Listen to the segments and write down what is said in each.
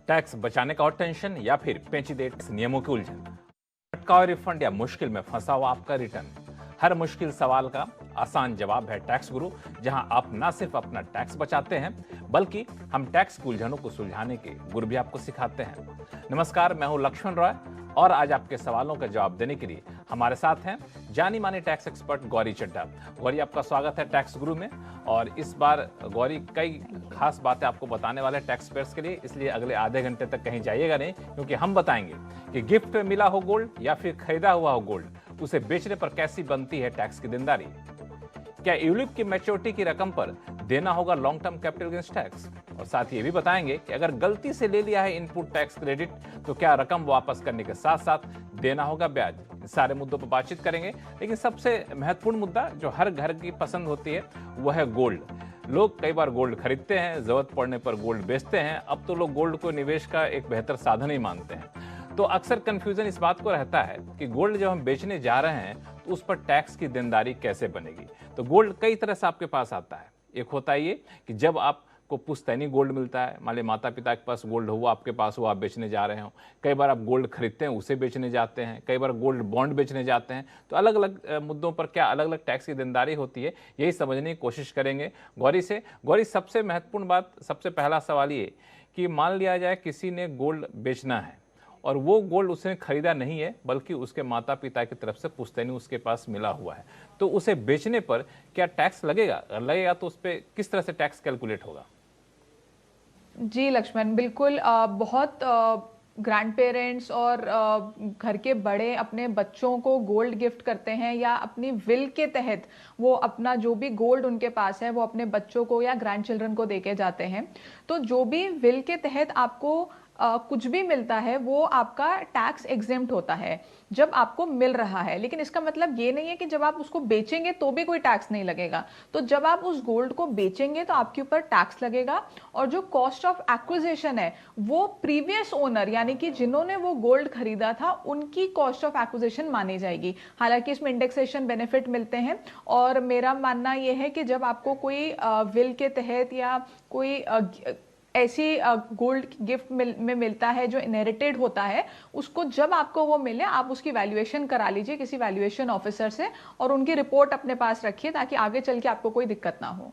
Tax बचाने का और टेंशन या फिर पेचीदे टैक्स नियमों की उलझन, अटका रिफंड या मुश्किल में फंसा हुआ आपका रिटर्न। हर मुश्किल सवाल का आसान जवाब है टैक्स गुरु, जहां आप न सिर्फ अपना टैक्स बचाते हैं बल्कि हम टैक्स की उलझनों को सुलझाने के गुर भी आपको सिखाते हैं। नमस्कार, मैं हूं लक्ष्मण रॉय और आज आपके सवालों का जवाब देने के लिए हमारे साथ हैं जानी मानी टैक्स एक्सपर्ट गौरी चड्ढा। गौरी, आपका स्वागत है टैक्स गुरु में। और इस बार गौरी कई खास बातें आपको बताने वाले टैक्स पेयर्स के लिए, इसलिए अगले आधे घंटे तक कहीं जाइएगा नहीं, क्योंकि हम बताएंगे कि गिफ्ट में मिला हो गोल्ड या फिर खरीदा हुआ हो गोल्ड, उसे बेचने पर कैसी बनती है टैक्स की देनदारी। क्या यूलिप की मैच्योरिटी की रकम पर देना होगा long term capital gains tax, और साथ ही ये भी बताएंगे कि अगर गलती से ले लिया है इनपुट टैक्स क्रेडिट तो क्या रकम वापस करने के साथ साथ देना होगा ब्याज। सारे मुद्दों पर बातचीत करेंगे, लेकिन सबसे महत्वपूर्ण मुद्दा जो हर घर की पसंद होती है वह है गोल्ड। लोग कई बार गोल्ड खरीदते हैं, जरूरत पड़ने पर गोल्ड बेचते हैं। अब तो लोग गोल्ड को निवेश का एक बेहतर साधन ही मानते हैं। तो अक्सर कंफ्यूजन इस बात को रहता है कि गोल्ड जब हम बेचने जा रहे हैं तो उस पर टैक्स की देनदारी कैसे बनेगी। तो गोल्ड कई तरह से आपके पास आता है। एक होता है ये कि जब आपको पुश्तैनी गोल्ड मिलता है, मान लीजिए माता पिता के पास गोल्ड हो, आपके पास हो, आप बेचने जा रहे हो। कई बार आप गोल्ड खरीदते हैं, उसे बेचने जाते हैं। कई बार गोल्ड बॉन्ड बेचने जाते हैं। तो अलग अलग मुद्दों पर क्या अलग अलग टैक्स की देनदारी होती है, यही समझने की कोशिश करेंगे गौरी से। गौरी, सबसे महत्वपूर्ण बात, सबसे पहला सवाल ये कि मान लिया जाए किसी ने गोल्ड बेचना है और वो गोल्ड उसने खरीदा नहीं है बल्कि उसके माता पिता की तरफ से पुश्तैनी उसके पास मिला हुआ है, तो उसे बेचने पर क्या टैक्स लगेगा? लगेगा तो उस पर किस तरह से टैक्स कैलकुलेट होगा? जी लक्ष्मण, बिल्कुल। बहुत ग्रैंड पेरेंट्स और घर के बड़े अपने बच्चों को गोल्ड गिफ्ट करते हैं या अपनी विल के तहत वो अपना जो भी गोल्ड उनके पास है वो अपने बच्चों को या ग्रैंड चिल्ड्रन को देके जाते हैं। तो जो भी विल के तहत आपको कुछ भी मिलता है वो आपका टैक्स एग्जेम्प्ट होता है जब आपको मिल रहा है। लेकिन इसका मतलब ये नहीं है कि जब आप उसको बेचेंगे तो भी कोई टैक्स नहीं लगेगा। तो जब आप उस गोल्ड को बेचेंगे तो आपके ऊपर टैक्स लगेगा, और जो कॉस्ट ऑफ एक्विजिशन है वो प्रीवियस ओनर यानी कि जिन्होंने वो गोल्ड खरीदा था उनकी कॉस्ट ऑफ एक्विजिशन मानी जाएगी। हालांकि इसमें इंडेक्सेशन बेनिफिट मिलते हैं, और मेरा मानना यह है कि जब आपको कोई विल के तहत या कोई ऐसी गोल्ड गिफ्ट में मिलता है जो इनहेरिटेड होता है, उसको जब आपको वो मिले आप उसकी वैल्यूएशन करा लीजिए किसी वैल्यूएशन ऑफिसर से, और उनकी रिपोर्ट अपने पास रखिए ताकि आगे चल के आपको कोई दिक्कत ना हो।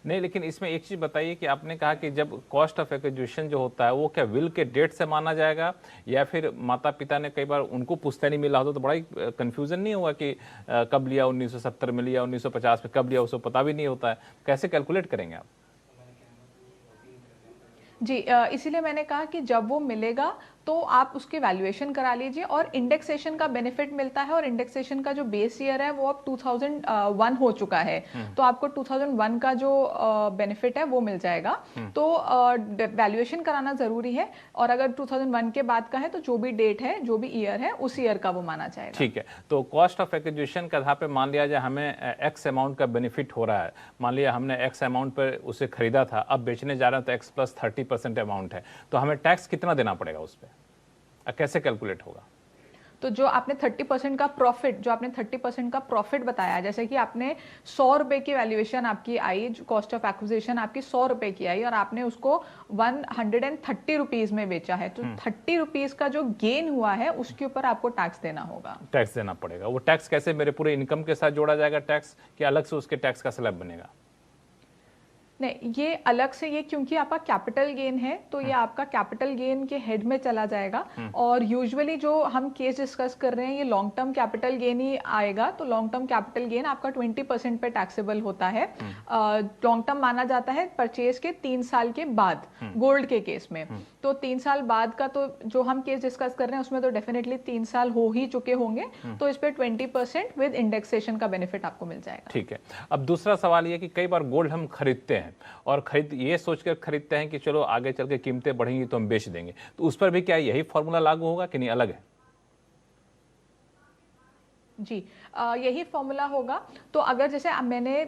नहीं, लेकिन इसमें एक चीज बताइए कि आपने कहा कि जब कॉस्ट ऑफ एक्विजिशन जो होता है वो क्या विल के डेट से माना जाएगा, या फिर माता पिता ने कई बार उनको पुश्तैनी मिला हो तो बड़ा ही कंफ्यूजन नहीं हुआ कि कब लिया, 1970 में लिया, 1950 में कब लिया, उसको पता भी नहीं होता है, कैसे कैलकुलेट करेंगे आप? जी, इसीलिए मैंने कहा कि जब वो मिलेगा तो आप उसकी वैल्यूएशन करा लीजिए, और इंडेक्सेशन का बेनिफिट मिलता है। और इंडेक्सेशन का जो बेस ईयर है वो अब 2001 हो चुका है, तो आपको 2001 का जो बेनिफिट है वो मिल जाएगा। तो वैल्यूएशन कराना जरूरी है, और अगर 2001 के बाद का है तो जो भी डेट है, जो भी ईयर है, उस ईयर का वो माना जाएगा। ठीक है, तो कॉस्ट ऑफ एक्विजिशन के आधार पर मान लिया जाए हमें एक्स अमाउंट का बेनिफिट हो रहा है। मान लिया हमने एक्स अमाउंट पर उसे खरीदा था, अब बेचने जा रहे हैं तो एक्स प्लस 30% अमाउंट है, तो हमें टैक्स कितना देना पड़ेगा उस पर, कैसे कैलकुलेट होगा? तो जो आपने 30% का प्रॉफिट, जो आपने 30% का प्रॉफिट बताया, जैसे कि आपने 100 रुपए की वैल्यूएशन आपकी आई, जो कॉस्ट ऑफ एक्विजिशन आपकी 100 रुपए की आई, और आपने उसको 130 रुपीज में बेचा है, तो 30 रुपीज का जो गेन हुआ है उसके ऊपर आपको टैक्स देना होगा। टैक्स देना पड़ेगा। वो टैक्स कैसे, मेरे पूरे इनकम के साथ जोड़ा जाएगा टैक्स, कि अलग से उसके टैक्स का स्लैब बनेगा? नहीं, ये अलग से, ये क्योंकि आपका कैपिटल गेन है तो ये आपका कैपिटल गेन के हेड में चला जाएगा। और यूजुअली जो हम केस डिस्कस कर रहे हैं ये लॉन्ग टर्म कैपिटल गेन ही आएगा। तो लॉन्ग टर्म कैपिटल गेन आपका 20% पे टैक्सेबल होता है। लॉन्ग टर्म माना जाता है परचेज के 3 साल के बाद गोल्ड के केस में। तो 3 साल बाद का तो जो हम केस डिस्कस कर रहे हैं उसमें तो डेफिनेटली 3 साल हो ही चुके होंगे, तो इस पे 20% विद इंडेक्सेशन का बेनिफिट आपको मिल जाएगा। ठीक है, अब दूसरा सवाल ये कि कई बार गोल्ड हम खरीदते हैं और खरीद ये सोचकर खरीदते हैं कि चलो आगे चल के कीमतें बढ़ेंगी तो हम बेच देंगे, तो उस पर भी क्या यही फॉर्मूला लागू होगा कि नहीं अलग है? जी, यही फॉर्मूला होगा। तो अगर जैसे मैंने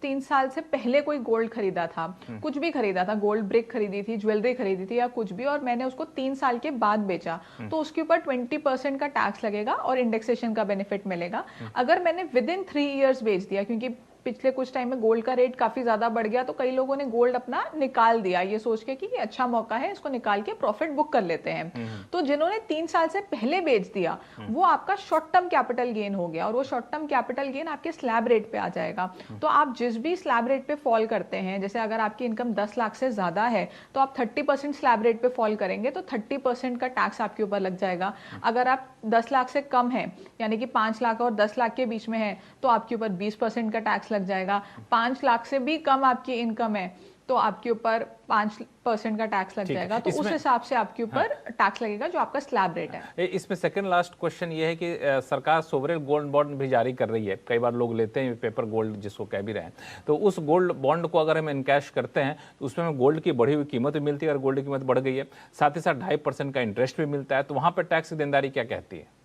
3 साल से पहले कोई गोल्ड खरीदा था, कुछ भी खरीदा था, गोल्ड ब्रिक खरीदी थी, ज्वेलरी खरीदी थी या कुछ भी, और मैंने उसको 3 साल के बाद बेचा, तो उसके ऊपर 20% का टैक्स लगेगा और इंडेक्सेशन का बेनिफिट मिलेगा। अगर मैंने विद इन 3 इयर्स बेच दिया, क्योंकि पिछले कुछ टाइम में गोल्ड का रेट काफी ज्यादा बढ़ गया, तो कई लोगों ने गोल्ड अपना निकाल दिया ये सोच के कि ये अच्छा मौका है, इसको निकाल के प्रॉफिट बुक कर लेते हैं। तो जिन्होंने 3 साल से पहले बेच दिया वो आपका शॉर्ट टर्म कैपिटल गेन हो गया, और वो शॉर्ट टर्म कैपिटल गेन आपके स्लैब रेट पे आ जाएगा। तो आप जिस भी स्लैब रेट पे फॉल करते हैं, जैसे अगर आपकी इनकम 10 लाख से ज्यादा है तो आप 30% स्लैब रेट पे फॉल करेंगे तो 30% का टैक्स आपके ऊपर लग जाएगा। अगर आप 10 लाख से कम है, यानी कि 5 लाख और 10 लाख के बीच में है, तो आपके ऊपर 20% का टैक्स लग जाएगा। 5 लाख से भी कम आपकी इनकम है तो आपके ऊपर 5% का टैक्स लग जाएगा। तो उस हिसाब से आपके ऊपर टैक्स लगेगा जो आपका स्लैब रेट है। इसमें सेकंड लास्ट क्वेश्चन ये है कि सरकार सोवरेन गोल्ड बॉन्ड भी जारी कर रही है, कई बार लोग लेते हैं पेपर गोल्ड जिसको कह भी रहे हैं, तो उस गोल्ड बॉन्ड को अगर हम इनकैश करते हैं तो उसमें हमें गोल्ड की बढ़ी हुई कीमत भी मिलती है, और गोल्ड की कीमत बढ़ गई है, साथ ही साथ 2.5% का इंटरेस्ट भी मिलता है, तो वहां पर टैक्स की देनदारी क्या कहती है?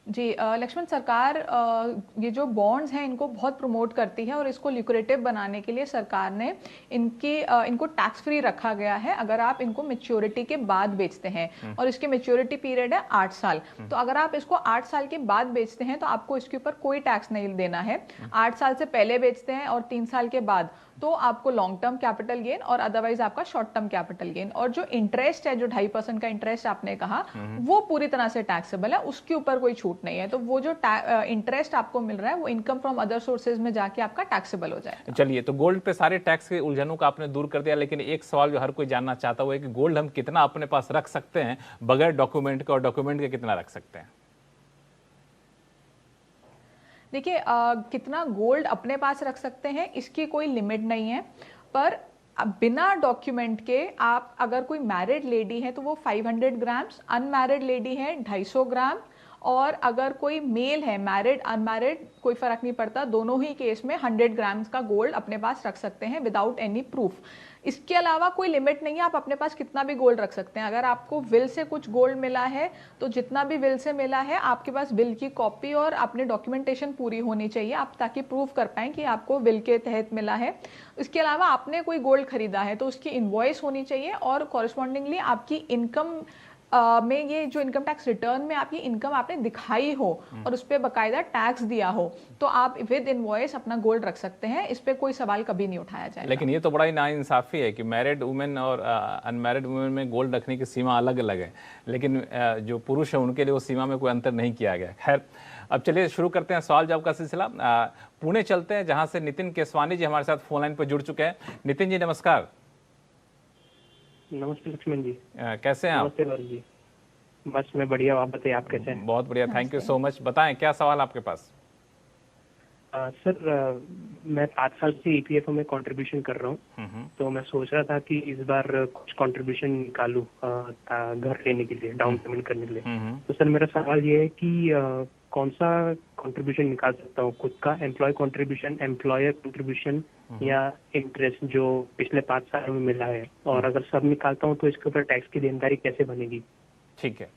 जी लक्ष्मण, सरकार ये जो बॉन्ड्स हैं इनको बहुत प्रमोट करती है, और इसको ल्यूक्रेटिव बनाने के लिए सरकार ने इनको टैक्स फ्री रखा गया है अगर आप इनको मैच्योरिटी के बाद बेचते हैं, और इसकी मैच्योरिटी पीरियड है 8 साल। तो अगर आप इसको 8 साल के बाद बेचते हैं तो आपको इसके ऊपर कोई टैक्स नहीं देना है। 8 साल से पहले बेचते हैं और 3 साल के बाद तो आपको लॉन्ग टर्म कैपिटल गेन और अदरवाइज आपका शॉर्ट टर्म कैपिटल गेन, और जो इंटरेस्ट है, जो 2.5% का इंटरेस्ट आपने कहा, वो पूरी तरह से टैक्सेबल है, उसके ऊपर कोई छूट नहीं है। तो वो जो इंटरेस्ट आपको मिल रहा है वो इनकम फ्रॉम अदर सोर्सेज में जाके आपका टैक्सेबल हो जाएगा। चलिए, तो गोल्ड पे सारे टैक्स के उलझनों को आपने दूर कर दिया, लेकिन एक सवाल जो हर कोई जानना चाहता है कि गोल्ड हम कितना अपने पास रख सकते हैं बगैर डॉक्यूमेंट के, और डॉक्यूमेंट के कितना रख सकते हैं? देखिए कितना गोल्ड अपने पास रख सकते हैं इसकी कोई लिमिट नहीं है, पर बिना डॉक्यूमेंट के आप, अगर कोई मैरिड लेडी है तो वो 500 ग्राम्स, अनमैरिड लेडी है 250 ग्राम, और अगर कोई मेल है, मैरिड अनमैरिड कोई फर्क नहीं पड़ता, दोनों ही केस में 100 ग्राम्स का गोल्ड अपने पास रख सकते हैं विदाउट एनी प्रूफ। इसके अलावा कोई लिमिट नहीं है, आप अपने पास कितना भी गोल्ड रख सकते हैं। अगर आपको विल से कुछ गोल्ड मिला है तो जितना भी विल से मिला है आपके पास बिल की कॉपी और अपनी डॉक्यूमेंटेशन पूरी होनी चाहिए, आप ताकि प्रूव कर पाएं कि आपको बिल के तहत मिला है। इसके अलावा आपने कोई गोल्ड खरीदा है तो उसकी इनवॉइस होनी चाहिए, और कॉरेस्पॉन्डिंगली आपकी इनकम में, ये जो इनकम टैक्स रिटर्न में आपकी इनकम आपने दिखाई हो और उस पर बाकायदा टैक्स दिया हो, तो आप विद इनवॉइस अपना गोल्ड रख सकते हैं। इस पे कोई सवाल कभी नहीं उठाया जाएगा। लेकिन ये तो बड़ा ही नाइंसाफी है कि मैरिड वुमेन और अनमैरिड वुमेन में गोल्ड रखने की सीमा अलग अलग है, लेकिन जो पुरुष है उनके लिए वो सीमा में कोई अंतर नहीं किया गया। खैर, अब चलिए शुरू करते हैं सवाल जवाब का सिलसिला। पुणे चलते हैं, जहां से नितिन केसवानी जी हमारे साथ फोन लाइन पर जुड़ चुके हैं। नितिन जी नमस्कार। नमस्ते लक्ष्मण जी। कैसे हैं आप? नमस्ते वरुण जी। बस मैं बढ़िया, आप बताइए आप कैसे हैं? बहुत बढ़िया, थैंक यू सो मच। बताएं क्या सवाल आपके पास? सर मैं 5 साल से ईपीएफओ में कंट्रीब्यूशन कर रहा हूँ, तो मैं सोच रहा था कि इस बार कुछ कंट्रीब्यूशन निकालूं घर लेने के लिए, डाउन पेमेंट करने के लिए। तो सर मेरा सवाल ये है कि कौन सा कंट्रीब्यूशन निकाल सकता हूँ, खुद का एम्प्लॉय कंट्रीब्यूशन, एम्प्लॉयर कंट्रीब्यूशन, या इंटरेस्ट जो पिछले 5 साल में मिला है, और अगर सब निकालता हूँ तो इसके ऊपर टैक्स की देनदारी कैसे बनेगी? ठीक है।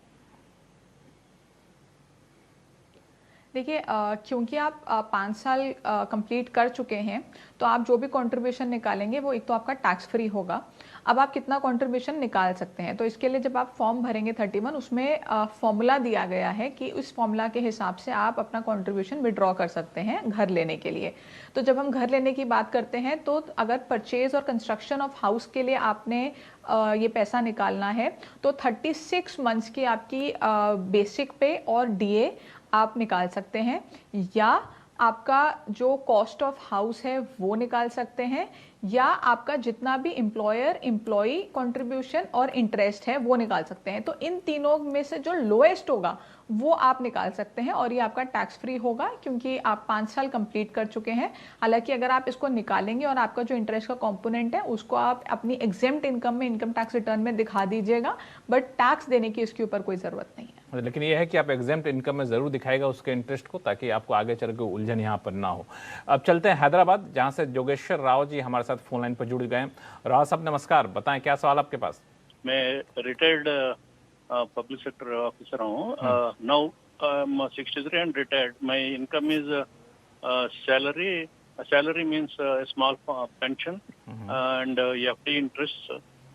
देखिए क्योंकि आप 5 साल कंप्लीट कर चुके हैं तो आप जो भी कंट्रीब्यूशन निकालेंगे वो एक तो आपका टैक्स फ्री होगा। अब आप कितना कंट्रीब्यूशन निकाल सकते हैं, तो इसके लिए जब आप फॉर्म भरेंगे 31, उसमें फॉर्मूला दिया गया है कि उस फॉर्मूला के हिसाब से आप अपना कंट्रीब्यूशन विड्रॉ कर सकते हैं घर लेने के लिए। तो जब हम घर लेने की बात करते हैं तो अगर परचेज और कंस्ट्रक्शन ऑफ हाउस के लिए आपने ये पैसा निकालना है तो 36 मंथ्स की आपकी बेसिक पे और डीए आप निकाल सकते हैं, या आपका जो कॉस्ट ऑफ हाउस है वो निकाल सकते हैं, या आपका जितना भी एम्प्लॉयर एम्प्लॉई कंट्रीब्यूशन और इंटरेस्ट है वो निकाल सकते हैं। तो इन तीनों में से जो लोएस्ट होगा वो आप निकाल सकते हैं, और ये आपका टैक्स फ्री होगा क्योंकि आप 5 साल कंप्लीट कर चुके हैं। हालांकि अगर आप इसको निकालेंगे और आपका जो इंटरेस्ट का कंपोनेंट है उसको आप अपनी एग्जेम्प्ट इनकम में, इनकम टैक्स रिटर्न में दिखा दीजिएगा, बट टैक्स देने की इसके ऊपर कोई जरूरत नहीं है। लेकिन ये है कि आप एग्जेम्प्ट इनकम में जरूर दिखाएगा उसके इंटरेस्ट को, ताकि आपको आगे चल के उलझन यहाँ पर ना हो। अब चलते हैं हैदराबाद, जहाँ से जोगेश्वर राव जी हमारे साथ फोन लाइन पर जुड़ गए हैं। राव साहब नमस्कार, बताएं क्या सवाल आपके पास? मैं रिटायर्ड पब्लिक सेक्टर ऑफिसर हूँ। Now 63 and retired. My income is salary. Salary means a small pension and FD interest.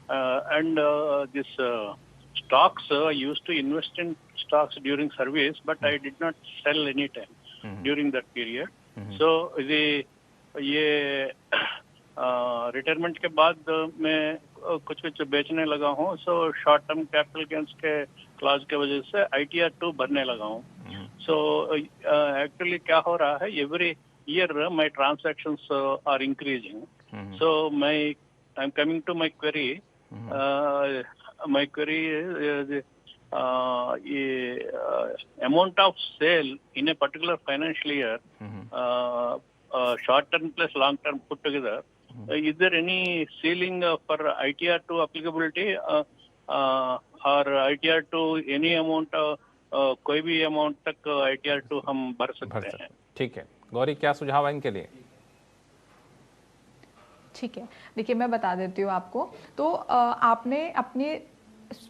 And this stocks, I used to invest in stocks during service, but I did not sell any time during that period. सो ये retirement के बाद मैं कुछ कुछ बेचने लगा हूँ, so short term capital gains के क्लास के वजह से ITR 2 भरने लगा हूँ। सो एक्चुअली क्या हो रहा है, every year my transactions are increasing, so I am coming to my query. My query amount of sale in a particular financial year, short term plus long term put together, is there any ceiling for ITR 2 applicability, or ITR 2 any amount, कोई भी amount तक ITR 2 हम भर सकते हैं? ठीक है गौरी, क्या सुझाव है इनके लिए? ठीक है, देखिए मैं बता देती हूँ आपको। तो आपने अपने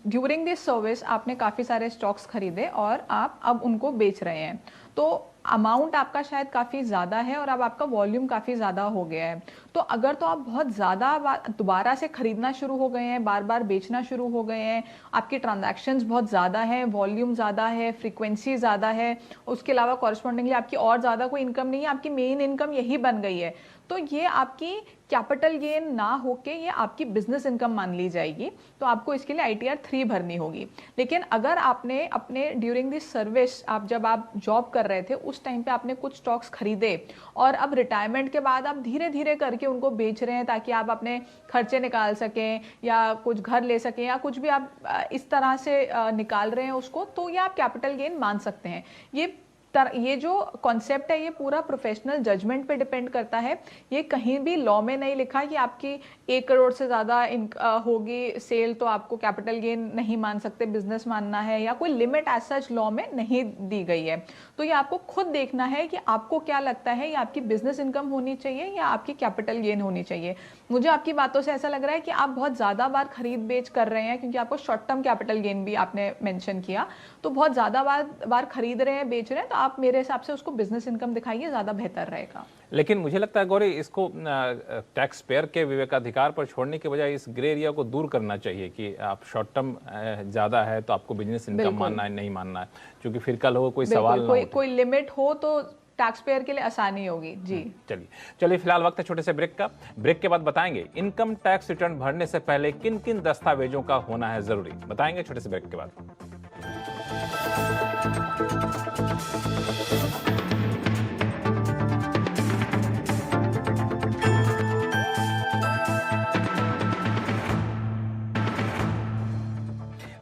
ड्यूरिंग दिस सर्विस आपने काफ़ी सारे स्टॉक्स खरीदे और आप अब उनको बेच रहे हैं, तो अमाउंट आपका शायद काफ़ी ज़्यादा है और अब आपका वॉल्यूम काफ़ी ज़्यादा हो गया है। तो अगर तो आप बहुत ज़्यादा दोबारा से खरीदना शुरू हो गए हैं, बार बार बेचना शुरू हो गए हैं, आपकी ट्रांजैक्शंस बहुत ज़्यादा हैं, वॉल्यूम ज़्यादा है, फ्रीक्वेंसी ज़्यादा है, उसके अलावा कॉरस्पॉन्डिंगली आपकी और ज़्यादा कोई इनकम नहीं है, आपकी मेन इनकम यही बन गई है, तो ये आपकी कैपिटल गेन ना होके ये आपकी बिजनेस इनकम मान ली जाएगी। तो आपको इसके लिए ITR 3 भरनी होगी। लेकिन अगर आपने अपने ड्यूरिंग दिस सर्विस, जब आप जॉब कर रहे थे उस टाइम पे आपने कुछ स्टॉक्स खरीदे और अब रिटायरमेंट के बाद आप धीरे धीरे करके उनको बेच रहे हैं ताकि आप अपने खर्चे निकाल सकें या कुछ घर ले सकें या कुछ भी आप इस तरह से निकाल रहे हैं उसको, तो ये आप कैपिटल गेन मान सकते हैं। ये जो कॉन्सेप्ट है ये पूरा प्रोफेशनल जजमेंट पे डिपेंड करता है। ये कहीं भी लॉ में नहीं लिखा कि आपकी 1 करोड़ से ज़्यादा होगी सेल तो आपको कैपिटल गेन नहीं मान सकते, बिजनेस मानना है, या कोई लिमिट एज सच लॉ में नहीं दी गई है। तो ये आपको खुद देखना है कि आपको क्या लगता है, ये आपकी बिजनेस इनकम होनी चाहिए या आपकी कैपिटल गेन होनी चाहिए। मुझे आपकी बातों से ऐसा लग रहा है कि आप बहुत ज़्यादा बार खरीद बेच कर रहे हैं, क्योंकि आपको शॉर्ट टर्म कैपिटल गेन भी आपने मेंशन किया, तो बहुत ज़्यादा बार खरीद रहे हैं, बेच रहे हैं, तो आप मेरे हिसाब से उसको बिजनेस इनकम दिखाइए, ज़्यादा बेहतर रहेगा। लेकिन मुझे लगता है गौरी, इसको टैक्स पेयर के विवेकाधिकार पर छोड़ने के बजाय इस ग्रे एरिया को दूर करना चाहिए कि आप शॉर्ट टर्म ज़्यादा है तो आपको बिजनेस इनकम मानना है, नहीं मानना है, क्योंकि फिर कल हो कोई सवाल ना हो। कोई लिमिट हो तो टैक्स पेयर के लिए आसानी होगी। जी चलिए फिलहाल वक्त है छोटे से ब्रेक का। ब्रेक के बाद बताएंगे इनकम टैक्स रिटर्न भरने से पहले किन किन दस्तावेजों का होना है जरूरी, बताएंगे छोटे से ब्रेक के बाद।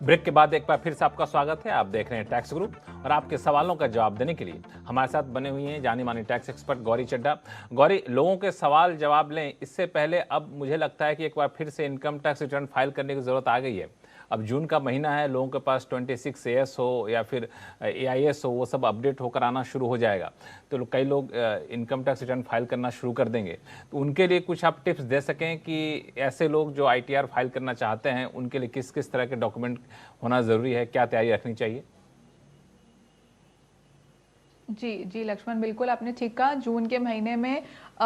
ब्रेक के बाद एक बार फिर से आपका स्वागत है। आप देख रहे हैं टैक्स गुरु और आपके सवालों का जवाब देने के लिए हमारे साथ बने हुए हैं जानी मानी टैक्स एक्सपर्ट गौरी चड्ढा। गौरी, लोगों के सवाल जवाब लें इससे पहले अब मुझे लगता है कि एक बार फिर से इनकम टैक्स रिटर्न फाइल करने की जरूरत आ गई है। अब जून का महीना है, लोगों के पास 26 AS हो या फिर AIS हो, वो सब अपडेट होकर आना शुरू हो जाएगा, तो कई लोग इनकम टैक्स रिटर्न फाइल करना शुरू कर देंगे। तो उनके लिए कुछ आप टिप्स दे सकें कि ऐसे लोग जो ITR फाइल करना चाहते हैं उनके लिए किस किस तरह के डॉक्यूमेंट होना ज़रूरी है, क्या तैयारी रखनी चाहिए? जी लक्ष्मण, बिल्कुल आपने ठीक कहा। जून के महीने में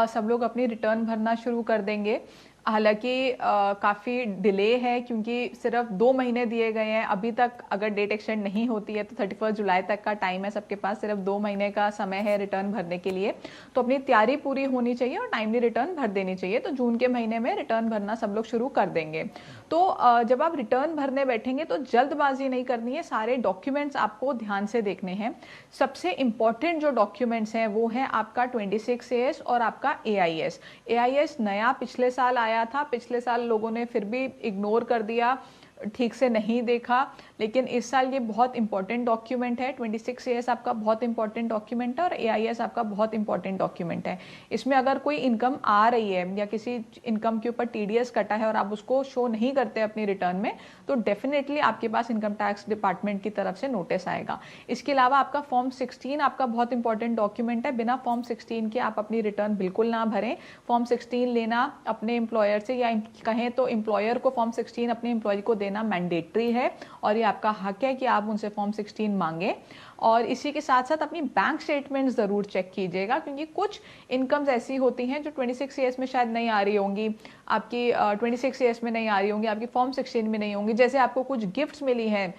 सब लोग अपनी रिटर्न भरना शुरू कर देंगे। हालांकि काफ़ी डिले है क्योंकि सिर्फ 2 महीने दिए गए हैं अभी तक। अगर डेट एक्सटेंड नहीं होती है तो 31 जुलाई तक का टाइम है सबके पास, सिर्फ 2 महीने का समय है रिटर्न भरने के लिए। तो अपनी तैयारी पूरी होनी चाहिए और टाइमली रिटर्न भर देनी चाहिए। तो जून के महीने में रिटर्न भरना सब लोग शुरू कर देंगे। तो जब आप रिटर्न भरने बैठेंगे तो जल्दबाजी नहीं करनी है, सारे डॉक्यूमेंट्स आपको ध्यान से देखने हैं। सबसे इंपॉर्टेंट जो डॉक्यूमेंट्स हैं वो है आपका 26 AS और आपका AIS। AIS नया पिछले साल आया था, पिछले साल लोगों ने फिर भी इग्नोर कर दिया, ठीक से नहीं देखा, लेकिन इस साल ये बहुत इंपॉर्टेंट डॉक्यूमेंट है। 26 AS आपका बहुत इंपॉर्टेंट डॉक्यूमेंट है और AIS आपका बहुत इंपॉर्टेंट डॉक्यूमेंट है। इसमें अगर कोई इनकम आ रही है या किसी इनकम के ऊपर TDS कटा है और आप उसको शो नहीं करते अपनी रिटर्न में, तो डेफिनेटली आपके पास इनकम टैक्स डिपार्टमेंट की तरफ से नोटिस आएगा। इसके अलावा आपका फॉर्म 16 आपका बहुत इंपॉर्टेंट डॉक्यूमेंट है। बिना फॉर्म 16 के आप अपनी रिटर्न बिल्कुल ना भरें। फॉर्म 16 लेना अपने एम्प्लॉयर से, या कहें तो एम्प्लॉयर को फॉर्म 16 अपने एम्प्लॉय को देना मैंडेटरी है और ये आपका हक है कि आप उनसे फॉर्म 16 मांगें। और इसी के साथ साथ अपनी बैंक स्टेटमेंट ज़रूर चेक कीजिएगा, क्योंकि कुछ इनकम्स ऐसी होती हैं जो 26 ईयर्स में शायद नहीं आ रही होंगी, आपकी 26 ईयर्स में नहीं आ रही होंगी, आपकी फॉर्म 16 में नहीं होंगी। जैसे आपको कुछ गिफ्ट्स मिली हैं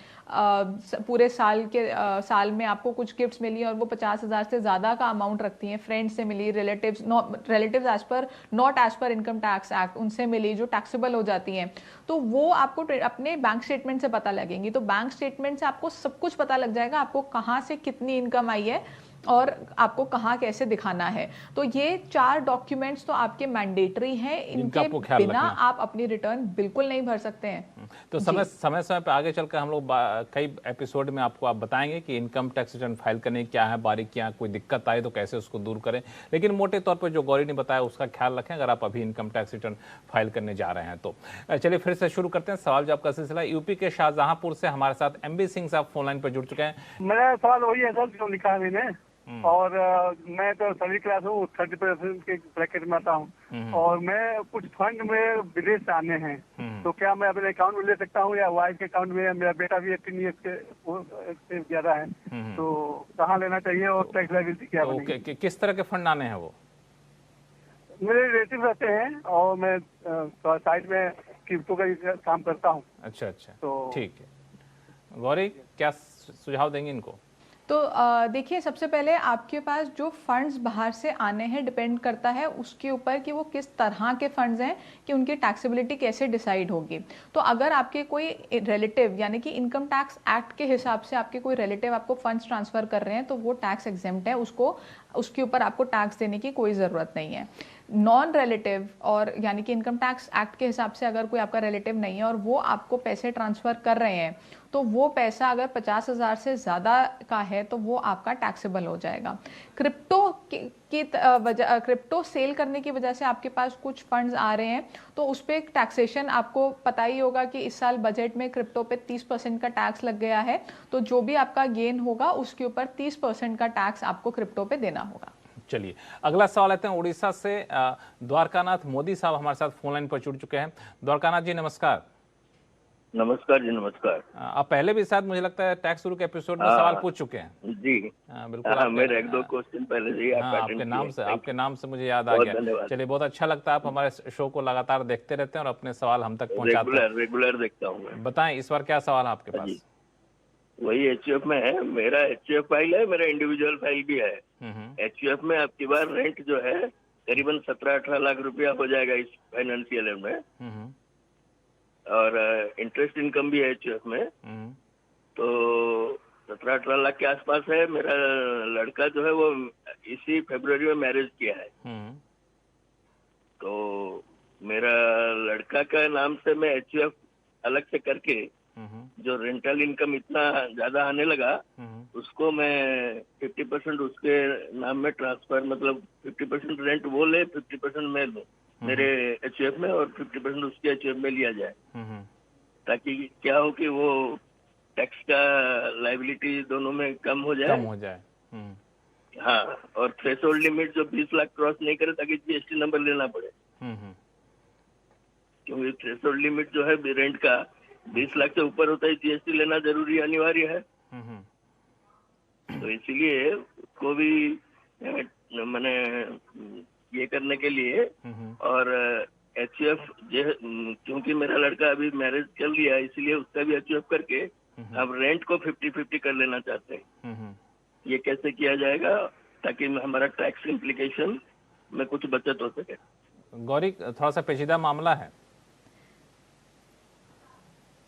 पूरे साल में आपको कुछ गिफ्ट्स मिली और वो 50,000 से ज़्यादा का अमाउंट रखती हैं, फ्रेंड्स से मिली, relatives as per not as per income tax act उनसे मिली जो टैक्सेबल हो जाती हैं, तो वो आपको अपने बैंक स्टेटमेंट से पता लगेंगी। तो बैंक स्टेटमेंट से आपको सब कुछ पता लग जाएगा, आपको कहाँ से कितनी इनकम आई है और आपको कहाँ कैसे दिखाना है। तो ये 4 डॉक्यूमेंट्स तो आपके मैंडेटरी हैं, इनके बिना आप अपनी रिटर्न बिल्कुल नहीं भर सकते हैं। तो समय पे आगे चलकर हम लोग कई एपिसोड में आपको बताएंगे कि इनकम टैक्स रिटर्न फाइल करने क्या है बारीकियां, कोई दिक्कत आए तो कैसे उसको दूर करें। लेकिन मोटे तौर पर जो गौरी ने बताया उसका ख्याल रखें अगर आप अभी इनकम टैक्स रिटर्न फाइल करने जा रहे हैं तो। चलिए फिर से शुरू करते हैं सवाल जवाब का सिलसिला। यूपी के शाहजहांपुर से हमारे साथ MB सिंह साहब फोन लाइन पर जुड़ चुके हैं। मेरा सवाल वही है सर जो लिखा है मैंने, और मैं तो सभी क्लास हूँ, 30% के ब्रैकेट में आता हूँ, और मैं कुछ फंड में विदेश से आने हैं, तो क्या मैं अपने अकाउंट में ले सकता हूँ या वाइफ के अकाउंट में? मेरा बेटा भी 18 ईयर्स से ज्यादा है, तो कहाँ लेना चाहिए और टैक्स लायबिलिटी क्या बनेगी? किस तरह के फंड आने हैं वो? मेरे रिलेटिव रहते हैं और मैं साइड में क्रिप्टो का काम करता हूँ। अच्छा, तो ठीक है। गौरी क्या सुझाव देंगे इनको? तो देखिए, सबसे पहले आपके पास जो फंड्स बाहर से आने हैं डिपेंड करता है उसके ऊपर कि वो किस तरह के फंड्स हैं, कि उनकी टैक्सेबिलिटी कैसे डिसाइड होगी। तो अगर आपके कोई रिलेटिव यानी कि इनकम टैक्स एक्ट के हिसाब से आपके कोई रिलेटिव आपको फंड्स ट्रांसफ़र कर रहे हैं तो वो टैक्स एग्जेम्प्ट है, उसके ऊपर आपको टैक्स देने की कोई ज़रूरत नहीं है। नॉन रिलेटिव और यानी कि इनकम टैक्स एक्ट के हिसाब से अगर कोई आपका रिलेटिव नहीं है और वो आपको पैसे ट्रांसफ़र कर रहे हैं तो वो पैसा अगर 50,000 से ज़्यादा का है तो वो आपका टैक्सेबल हो जाएगा। क्रिप्टो सेल करने की वजह से आपके पास कुछ फंड्स आ रहे हैं तो उस पर टैक्सेशन आपको पता ही होगा कि इस साल बजट में क्रिप्टो पे 30% का टैक्स लग गया है, तो जो भी आपका गेन होगा उसके ऊपर 30% का टैक्स आपको क्रिप्टो पे देना होगा। चलिए अगला सवाल लेते हैं उड़ीसा से। द्वारकानाथ मोदी साहब हमारे साथ फोन लाइन पर जुड़ चुके हैं। द्वारकानाथ जी नमस्कार। नमस्कार जी, नमस्कार। आप पहले भी शायद मुझे लगता है टैक्स शुरू के एपिसोड में सवाल पूछ चुके हैं जी। बिल्कुल। मेरे 1-2 क्वेश्चन पहले से ही आपके नाम से मुझे याद आ गया। चलिए बहुत अच्छा लगता है, आप हमारे शो को लगातार देखते रहते हैं और अपने सवाल हम तक पहुंचाते हैं। रेगुलर देखता हूँ। बताएं इस बार क्या सवाल है आपके पास? वही HUF में है, मेरा HUF फाइल है, मेरा इंडिविजुअल फाइल भी है। HUF में आपकी बार रेंट जो है करीबन 17-18 लाख रुपया हो जाएगा इस फाइनेंशियल ईयर में, और इंटरेस्ट इनकम भी है HUF में, तो 17-18 लाख के आसपास है। मेरा लड़का जो है वो इसी फरवरी में मैरिज किया है, तो मेरा लड़का का नाम से मैं HUF अलग से करके जो रेंटल इनकम इतना ज्यादा आने लगा उसको मैं 50% उसके नाम में ट्रांसफर, मतलब 50% रेंट वो ले, 50% मैं लूं मेरे HUF में और 50% उसके HUF में लिया जाए, ताकि क्या हो कि वो टैक्स का लायबिलिटी दोनों में कम हो जाए। हाँ, और थ्रेशोल्ड लिमिट जो 20 लाख क्रॉस नहीं करे ताकि GST नंबर लेना पड़े, क्योंकि थ्रेशोल्ड लिमिट जो है रेंट का 20 लाख से ऊपर होता है, GST लेना जरूरी अनिवार्य है। तो इसीलिए उसको भी मैंने ये करने के लिए, और HUF क्योंकि मेरा लड़का अभी मैरिज कर लिया इसलिए उसका भी HUF करके अब रेंट को 50-50 कर लेना चाहते हैं। ये कैसे किया जाएगा ताकि हमारा टैक्स इम्प्लीकेशन में कुछ बचत हो सके? गौरी थोड़ा सा पेचीदा मामला है।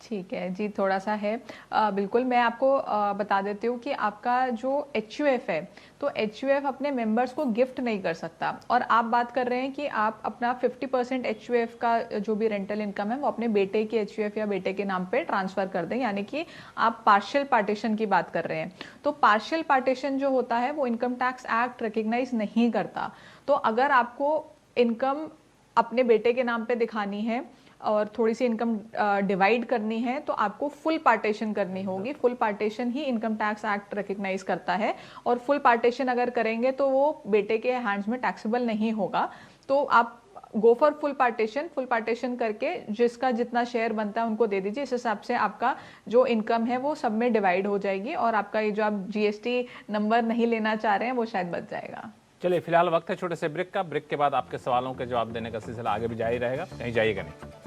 ठीक है जी, थोड़ा सा है। बिल्कुल मैं आपको बता देती हूँ कि आपका जो HUF है तो HUF अपने मेंबर्स को गिफ्ट नहीं कर सकता, और आप बात कर रहे हैं कि आप अपना 50% HUF का जो भी रेंटल इनकम है वो अपने बेटे के HUF या बेटे के नाम पे ट्रांसफ़र कर दें, यानी कि आप पार्शियल पार्टीशन की बात कर रहे हैं। तो पार्शियल पार्टीशन जो होता है वो इनकम टैक्स एक्ट रिकग्नाइज नहीं करता। तो अगर आपको इनकम अपने बेटे के नाम पे दिखानी है और थोड़ी सी इनकम डिवाइड करनी है तो आपको फुल पार्टीशन करनी होगी। फुल पार्टीशन ही इनकम टैक्स एक्ट रिकग्नाइज करता है, और फुल पार्टीशन अगर करेंगे तो वो बेटे के हैंड्स में टैक्सेबल नहीं होगा। तो आप गो फॉर फुल पार्टीशन करके जिसका जितना शेयर बनता है उनको दे दीजिए। इस हिसाब से आपका जो इनकम है वो सब में डिवाइड हो जाएगी और आपका ये जो आप जीएसटी नंबर नहीं लेना चाह रहे हैं वो शायद बच जाएगा। चलिए फिलहाल वक्त है छोटे से ब्रेक का। ब्रेक के बाद आपके सवालों के जवाब देने का सिलसिला आगे भी जारी रहेगा, कहीं जाइएगा नहीं।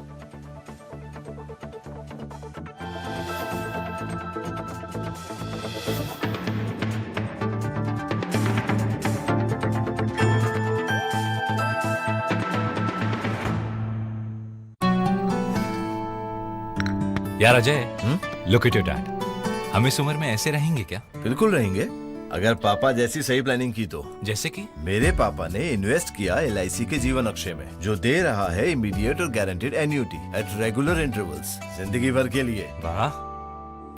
यार Ajay, look at your dad. हम इस उम्र में ऐसे रहेंगे क्या? बिल्कुल रहेंगे, अगर पापा जैसी सही प्लानिंग की तो। जैसे कि मेरे पापा ने इन्वेस्ट किया LIC के जीवन अक्षय में, जो दे रहा है इमीडिएट और guaranteed annuity at regular intervals, जिंदगी भर के लिए। वाह,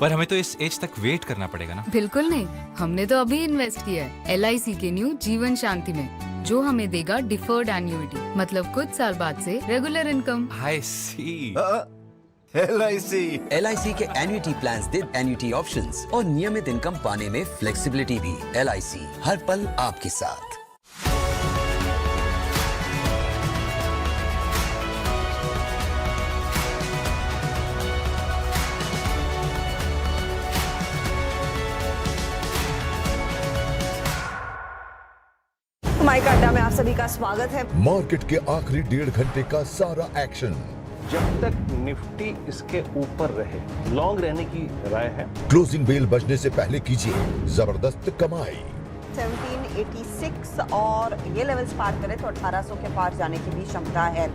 पर हमें तो इस एज तक वेट करना पड़ेगा ना? बिल्कुल नहीं, हमने तो अभी इन्वेस्ट किया है LIC के न्यू जीवन शांति में, जो हमें देगा डिफर्ड एन्युटी, मतलब कुछ साल बाद से रेगुलर इनकम। आई सी। LIC के एन्युटी प्लान्स दे एन्युटी ऑप्शंस और नियमित इनकम पाने में फ्लेक्सिबिलिटी भी। LIC हर पल आपके साथ। माइक अड्डा में आप सभी का स्वागत है। मार्केट के आखिरी 1.5 घंटे का सारा एक्शन। जब तक निफ्टी इसके ऊपर रहे, लॉन्ग रहने की राय है। क्लोजिंग बेल बजने से पहले कीजिए जबरदस्त कमाई। 1786 और ये लेवल्स पार करें तो 1800 के पार जाने की भी क्षमता है।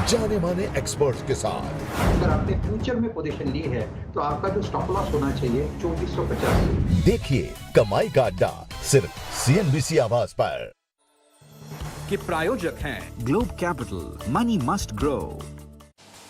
जाने माने एक्सपर्ट्स के साथ। अगर आपने फ्यूचर में पोजीशन ली है तो आपका जो स्टॉप लॉस होना चाहिए 2450। देखिए कमाई का अड्डा सिर्फ CNBC आवाज पर। के प्रायोजक हैं globe capital, money must grow.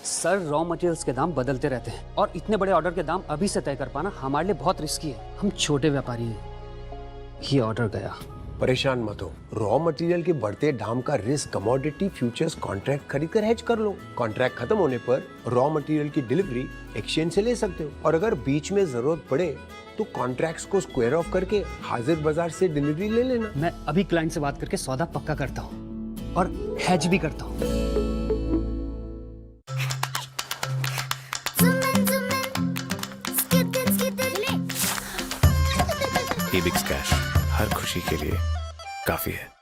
Sir, raw materials के दाम बदलते रहते हैं और इतने बड़े ऑर्डर के दाम अभी से तय कर पाना हमारे लिए बहुत रिस्की है। हम छोटे व्यापारी हैं। ये ऑर्डर गया। परेशान मत हो, रॉ मटेरियल के बढ़ते दाम का रिस्क कमोडिटी फ्यूचर्स कॉन्ट्रैक्ट खरीद कर हेज कर लो। कॉन्ट्रैक्ट खत्म होने पर रॉ मटेरियल की डिलीवरी एक्सचेंज से ले सकते हो, और अगर बीच में जरूरत पड़े तो कॉन्ट्रैक्ट्स को स्क्वायर ऑफ करके हाजिर बाजार से डिलीवरी ले लेना। मैं अभी क्लाइंट से बात करके सौदा पक्का करता हूँ और हेज भी करता हूँ। एबिक्स कैश हर खुशी के लिए काफी है।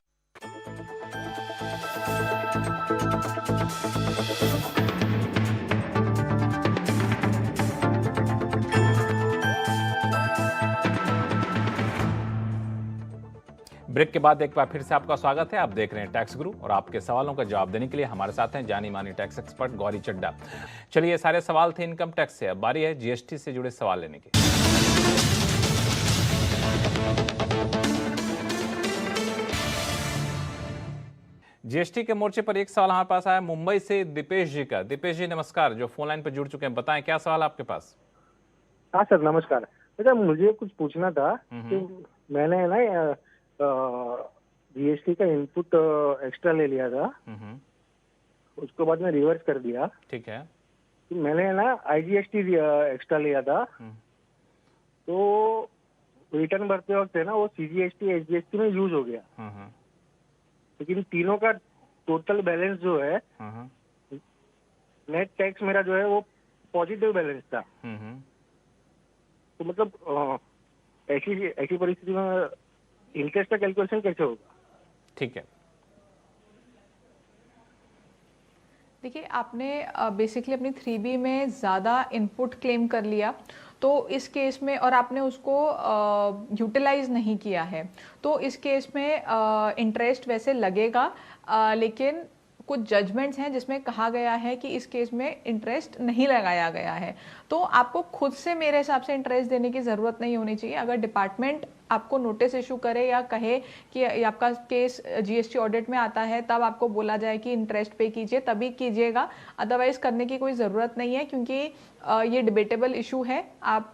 ब्रेक के बाद एक बार फिर से आपका स्वागत है। आप देख रहे हैं टैक्स गुरु और आपके सवालों का जवाब देने के लिए हमारे साथ हैं जानी मानी टैक्स एक्सपर्ट गौरी चड्ढा। चलिए, ये सारे सवाल थे इनकम टैक्स से, अब बारी है जीएसटी से जुड़े सवाल लेने की। जीएसटी के मोर्चे पर एक सवाल हमारे पास आया मुंबई से दीपेश जी का। दीपेश जी नमस्कार, जो फोन लाइन पर जुड़ चुके हैं, बताएं क्या सवाल आपके पास। हाँ सर नमस्कार। बेटा मुझे कुछ पूछना था कि मैंने ना जीएसटी का इनपुट एक्स्ट्रा ले लिया था, उसके बाद में रिवर्स कर दिया। ठीक है। तो मैंने ना IGST एक्स्ट्रा लिया था, तो रिटर्न भरते वक्त है ना वो CGST SGST में यूज हो गया, लेकिन तीनों का टोटल बैलेंस जो है नेट टैक्स मेरा जो है वो पॉजिटिव बैलेंस था। तो मतलब ऐसी परिस्थिति में इंटरेस्ट का कैलकुलेशन कैसे होगा? ठीक है, देखिए आपने बेसिकली अपनी 3B में ज़्यादा इनपुट क्लेम कर लिया, तो इस केस में और आपने उसको यूटिलाइज नहीं किया है, तो इस केस में इंटरेस्ट वैसे लगेगा, लेकिन कुछ जजमेंट्स हैं जिसमें कहा गया है कि इस केस में इंटरेस्ट नहीं लगाया गया है। तो आपको खुद से मेरे हिसाब से इंटरेस्ट देने की ज़रूरत नहीं होनी चाहिए। अगर डिपार्टमेंट आपको नोटिस इशू करे या कहे कि आपका केस जीएसटी ऑडिट में आता है, तब आपको बोला जाए कि इंटरेस्ट पे कीजिए, तभी कीजिएगा, अदरवाइज करने की कोई ज़रूरत नहीं है, क्योंकि ये डिबेटेबल इशू है। आप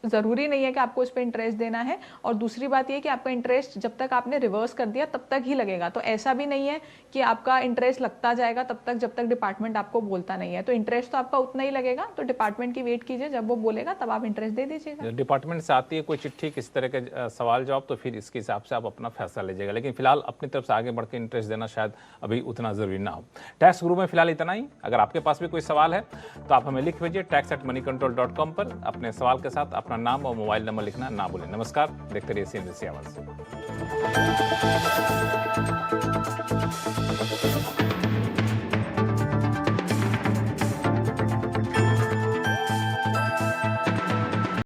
ज़रूरी नहीं है कि आपको इस पर इंटरेस्ट देना है। और दूसरी बात ये कि आपका इंटरेस्ट जब तक आपने रिवर्स कर दिया तब तक ही लगेगा। तो ऐसा भी नहीं है कि आपका इंटरेस्ट लगता जाएगा तब तक जब तक डिपार्टमेंट आपको बोलता नहीं है। तो इंटरेस्ट तो आपका उतना ही लगेगा। तो डिपार्टमेंट की वेट कीजिए, जब वो बोलेगा तब आप इंटरेस्ट दे दीजिएगा। डिपार्टमेंट से आती है कोई चिट्ठी किस तरह के सवाल जवाब, तो फिर इसके हिसाब से आप अपना फैसला लीजिएगा। लेकिन फिलहाल अपनी तरफ से आगे बढ़ के इंटरेस्ट देना शायद अभी उतना ज़रूरी ना हो। टैक्स गुरु में फिलहाल इतना ही। अगर आपके पास भी कोई सवाल है तो आप हमें लिख भेजिए tax@moneycontrol.com पर। अपने सवाल के साथ अपना नाम और मोबाइल नंबर लिखना ना भूलें। नमस्कार, देखते रहिए CNBC आवाज़।